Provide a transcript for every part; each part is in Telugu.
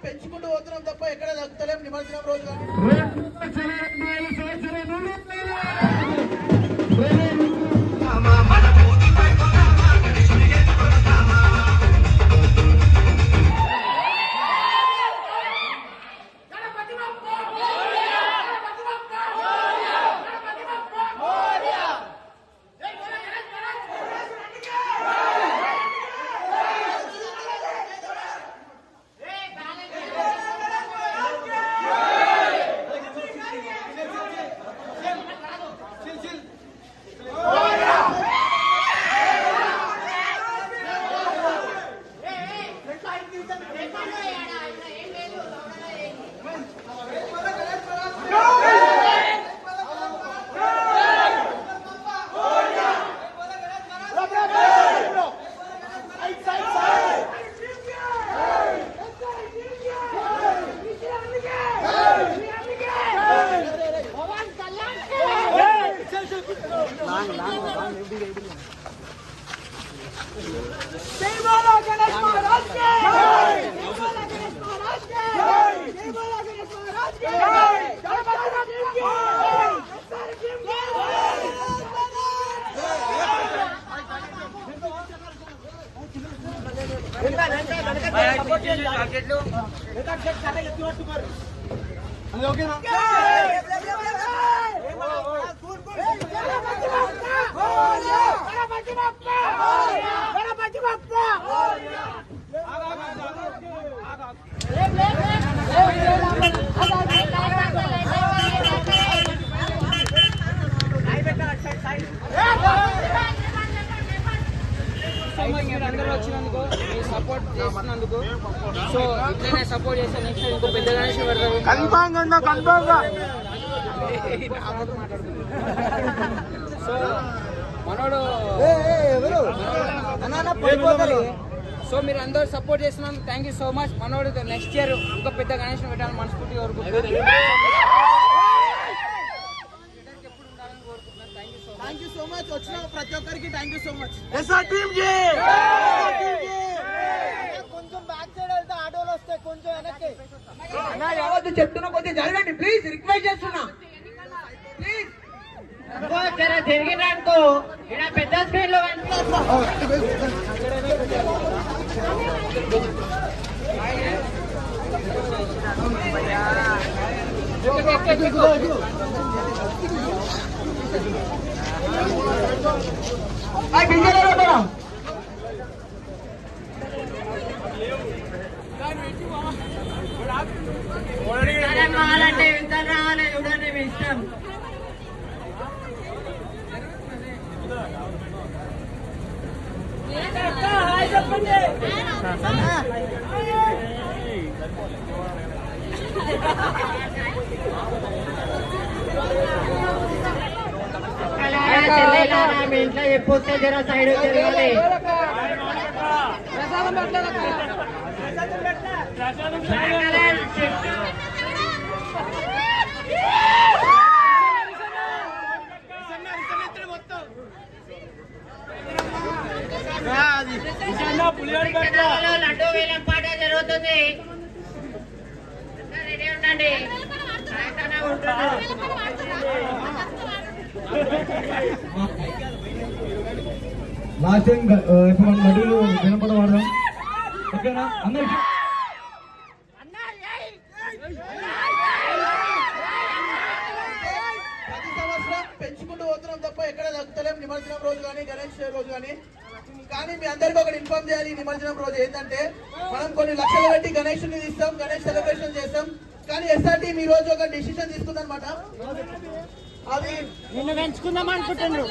పెంచుకుంటూ పోతున్నాం తప్ప ఎక్కడ తగ్గుతలేం నిమజ్జనం రోజు కానీ సపోర్ట్ చేస్తున్నందుకు సో ఇట్లనే సపోర్ట్ చేస్తే నెక్స్ట్ ఇంకో పెద్ద గణేష్ పెడతారు సో మనోడు సో మీరు అందరూ సపోర్ట్ చేస్తున్నందుకు థ్యాంక్ యూ సో మచ్. మనోడు నెక్స్ట్ ఇయర్ ఇంకో పెద్ద గణేష్ పెట్టాలని మనస్ఫూర్తిగా కోరుకుంటున్నాను. Thank you so much. వచ్చిన ప్రతి ఒక్కరికి థ్యాంక్ యూ సో మచ్. కొంచెం బ్యాక్ సైడ్ వెళ్తే ఆటోలు వస్తాయి, కొంచెం వెనక్కి ఎవరు చెప్తున్నా కొద్దిగా జరగండి ప్లీజ్, రిక్వెస్ట్ చేస్తున్నా ప్లీజ్. తిరిగిననుకో ఇక్కడ పెద్ద స్క్రీన్ లో రావాలంటే వింతలు రావాలి, చూడండి మీ ఇష్టం. మీ ఇంట్లో చెప్పొస్తే జర సైడ్ తిరగాలి. లడ్డూ వేలం పాట జరుగుతుంది, రెడీ ఉండండి. లాస్ట్ టైం ఇప్పుడు మనం నడువులు వినపడ వాడదాం, ఓకేనా అందరికి? ప్రతి సంవత్సరం పెంచుకుంటూ పోతున్నాం తప్ప ఎక్కడ తగ్గుతలేం నిమజ్జనం రోజు కానీ గణేష్ రోజు కానీ. కానీ మీ అందరికీ ఒకటి ఇన్ఫార్మ్ చేయాలి, ఈ నిమజ్జనం రోజు ఏంటంటే మనం కొన్ని లక్షలు పెట్టి గణేష్ ని తీస్తాం, గణేష్ సెలబ్రేషన్ చేస్తాం. కానీ ఎస్ఆర్టీ ఈ రోజు ఒక డిసిషన్ తీసుకుందనమాట, అది నిన్ను పెంచుకుందాం అనుకుంటున్నాను.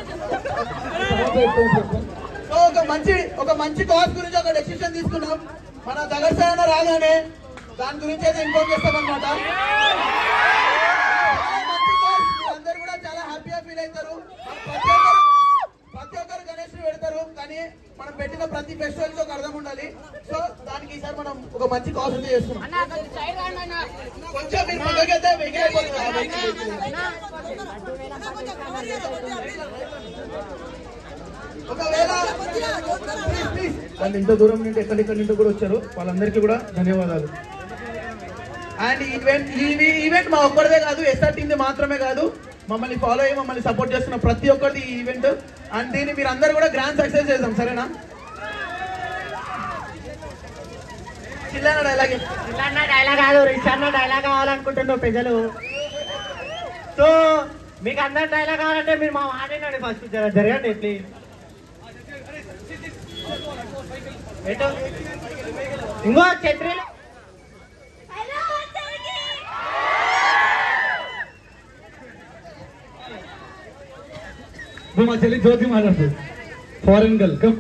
సో ఒక మంచి కాజ్ గురించి ఒక డెసిషన్ తీసుకున్నాం. మన దగ్గర రాగానే దాని గురించి అయితే ఇన్ఫార్మ్ చేస్తాం అనమాట. అందరు కూడా చాలా హ్యాపీగా ఫీల్ అవుతారు. ప్రతి ఒక్కరు గణేష్ పెడతారు, కానీ మనం పెట్టిన ప్రతి ఫెస్టివల్ కి ఒక అర్థం ఉండాలి. సో దానికి ఈసారి మనం ఒక మంచి కాజ్ అయితే చేస్తున్నాం. కొంచెం మీరు పక్కకైతే ఒకవేళ వాళ్ళు ఇంత దూరం నుండి ఎక్కడెక్కడి నుండి కూడా వచ్చారు, వాళ్ళందరికీ కూడా ధన్యవాదాలు. అండ్ ఈ ఈవెంట్ మా ఒక్కరిదే కాదు, ఎస్ఆర్ టీమ్ మాత్రమే కాదు, మమ్మల్ని ఫాలో అయ్యి మమ్మల్ని సపోర్ట్ చేస్తున్న ప్రతి ఒక్కరిది ఈ ఈవెంట్. అండ్ దీన్ని మీరు అందరు కూడా గ్రాండ్ సక్సెస్ చేద్దాం, సరేనా? చిల్లన్న డైలాగ్ కాదు, రిషన్న డైలాగ్ కావాలనుకుంటున్నావు ప్రజలు. సో మీకు అందరు డైలాగ్ కావాలంటే మీరు మా ఆడినండి ఫస్ట్ జరగండి ప్లీజ్. ఇంకో ఛత్రీలు మా చెల్లి జ్యోతి మాట్లాడుతుంది, ఫారెన్ గర్ల్. కమ్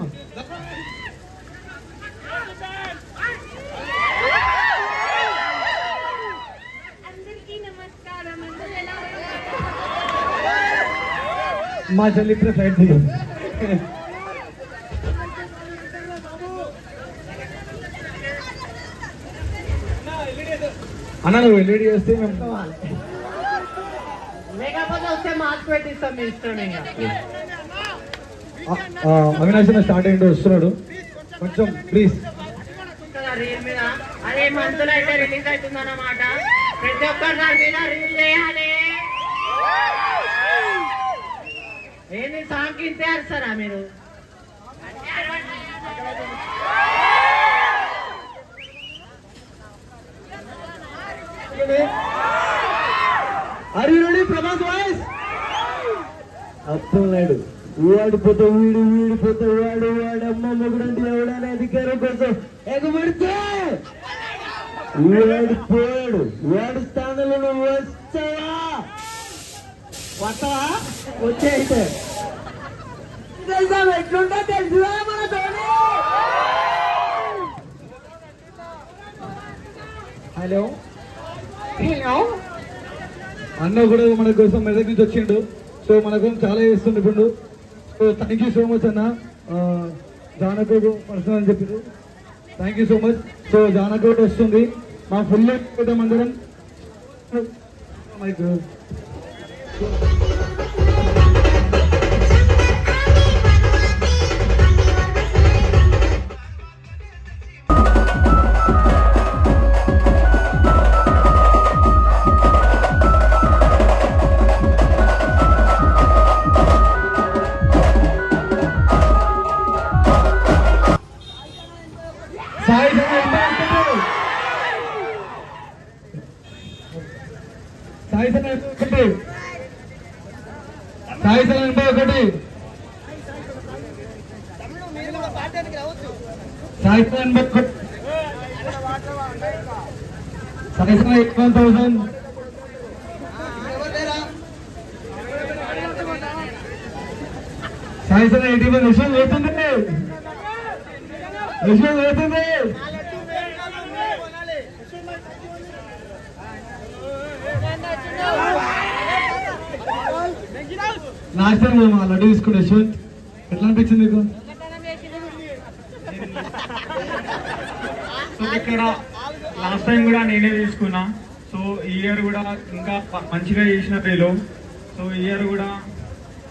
అందరికీ నమస్కారం. అందరూ ఎలా మా చెల్లి ఇప్పుడే ఫ్లైట్ దిగింది. అన్న నువ్వు ఎల్ఈడి చేస్తే మేము లేకపోతే వస్తే మార్క్స్ పెట్టిస్తాం మీ ఇష్టం. అవినాష్ స్టార్ట్ అయ్యిండు, వస్తున్నాడు, కొంచెం ప్లీజ్. రీల్ మీద అదే మంత్లో అయితే రిలీజ్ అవుతుందన్నమాట. ప్రతి ఒక్కరు దాని మీద రీల్ చేయాలి. ఏంది సాంగ్ కింద చేస్తారా మీరు? Are you ready, Prabhas voice? అర్థం లేడు, వాడిపోతే వీడిపోతే వాడమ్మ మొగుడంటే ఎవడనే అధికారం కోసం ఎగబడితే వాడిపోయాడు. వాడి స్థానంలో నువ్వు వస్తావా? వస్తావా? వచ్చే అయితే ఎట్లుంటా తెలుసురా మనతో. హలో అన్న కూడా మన కోసం మెదక్ నుంచి వచ్చిండు. సో మన కోసం చాలా చేస్తుండే ఇప్పుడు. So thank you so much అన్న. జానకోడు పర్సనల్ అని చెప్పారు, thank you so much. So జానకోడు వస్తుంది, మా ఫుల్ అందరం. సాయిసన 81 విషయం అవుతుంది, విషయం అవుతుంది. లాస్ట్ టైం మేము లడ్డు తీసుకుని యశ్వంత్ ఎట్లా అనిపించింది మీకు? సో ఇక్కడ లాస్ట్ టైం కూడా నేనే తీసుకున్నా. సో ఈ ఇయర్ కూడా ఇంకా మంచిగా చేసిన పేరు. సో ఈ ఇయర్ కూడా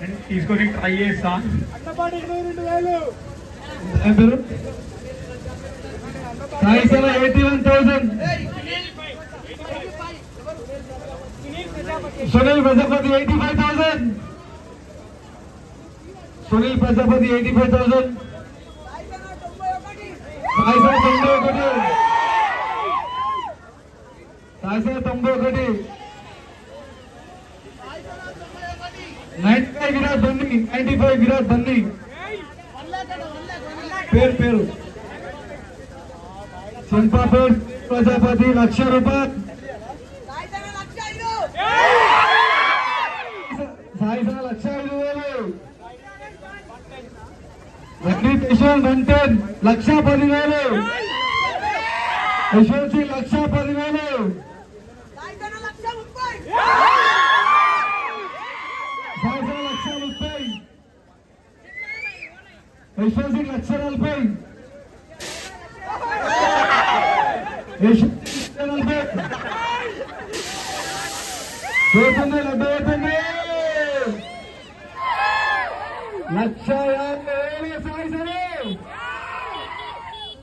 నేను తీసుకొని ట్రై చేస్తా. సాయిసన 81,000. సునీల్ ప్రజాపతి 85,000. సునీల్ ప్రజాపతి 85,000. సాయిసన 91. సాయిసన 91. 95 విరాట్ బన్నీ. 95 విరాట్ బన్నీ. పేరు శంపాపూర్ ప్రజాపతి 1,00,000 రూపాయలు. సాయిసన 1,05,000. రణీత్ యశ్వంత్ 110 1,10,000. యశ్వంత్ సింగ్ 1,10,000. సాయిసన 1,30,000. యశ్వంత్ సింగ్ 1,40,000. యశ్వంత్ 1,40,000. పోతుంది లడ్డు అవుతుంది. 1,50,000 సాయిసన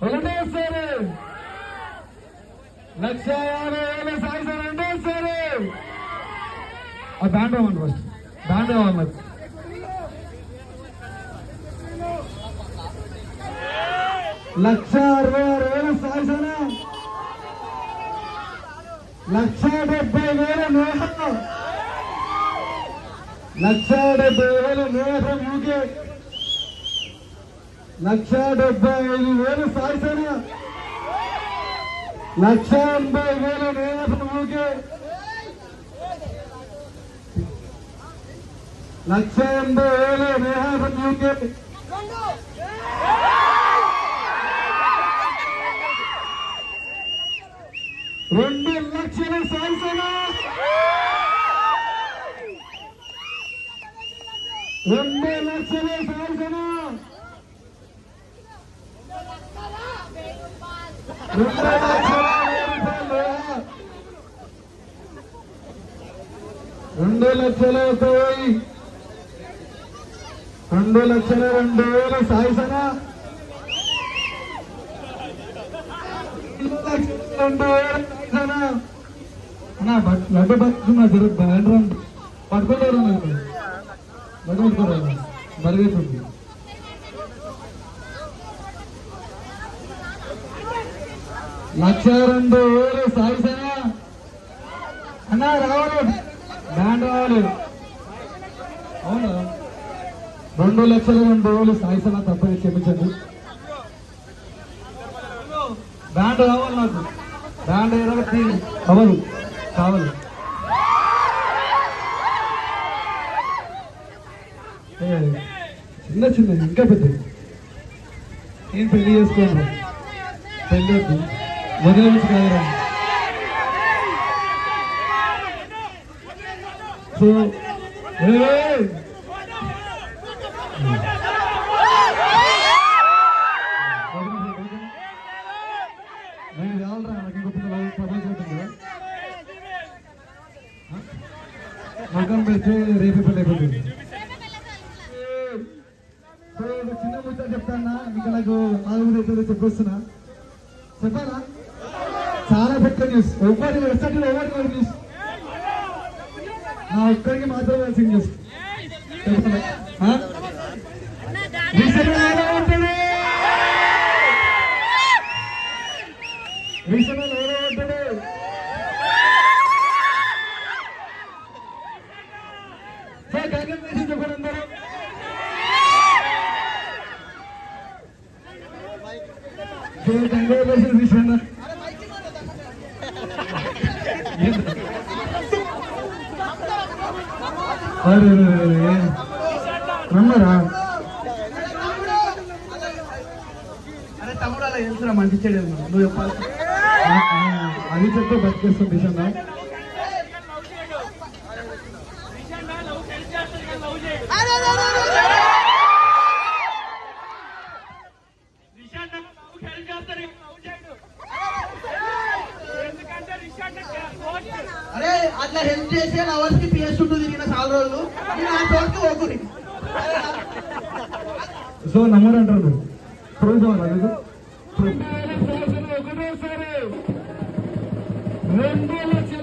ఒకటేసారి 150,000 సాయి సార్ రెండోసారి ఆ బ్యాండ్ అవ్వండి ఫస్ట్ బ్యాండ్ అవ్వాలి నాకు 166,000 Sai sir 170,000 Neha 170,000 Neha UK 175,000 Sai sir 180,000 Neha UK 180,000 Neha UK 2 లక్షల సాల్సన 2 లక్షల సాల్సన 2 లక్షల 2 లక్షల 2,000 సాల్సన 2,000 అన్నా లడ్డు పట్టుకున్నా జరుగు బ్యాండ్ పట్టుకోలేరు లడ్డు పట్టుకోరా బరిగైతుంది 102,000 సాయిసనా అన్నా రావాలి బ్యాండ్ రావాలి అవునా 2,02,000 సాయిసనా తప్పని క్షమించండి బ్యాండ్ కావాలి నాకు బ్యాండ్ ఎరగతి అవదు కావాలి చిన్న చిన్న ఇంకా పెద్ద ఏం పెళ్లి చేసుకోండి పెళ్లి వద్దు మొదలు నుంచి కాదురా సో నేను కావాలరా నాకు ఇంకొక ప్రపోజ్ అవుతుంది మొగం పెడితే రేపు పెళ్ళి అయిపోతుంది సో చిన్న ముచ్చట చెప్తానా ఇంకా నాకు ఆగుడు అవుతుందో చెప్పొస్తున్నా చెప్పాలా చాలా పెద్ద న్యూస్ ఎవరి వెబ్సైట్ ఎవరి న్యూస్ నా ఒక్కరికి మాత్రమే తెలిసిన న్యూస్ చెప్పాలా రీసనల్ ఎవరో ఉంటాడు సార్ కంగ్రాచులేషన్ చెప్పండి అందరూ కంగ్రాచులేషన్ రీసన్న నమ్మరా అరే తమ్ముడు అలా తెలుసురా మంచి చెడు నువ్వు చెప్పాలి అది చెప్తే బతికేస్తాం దిశన్న అరే అట్లా హెల్ప్ చేసే లవర్స్ కి పిఎస్ చుట్టూ తిరిగిన చాలా రోజులు నా చోటుకి ఓకురి సో నమ్మరు అంటారు చూద్దాం ఒకటేసారి 2 లక్షల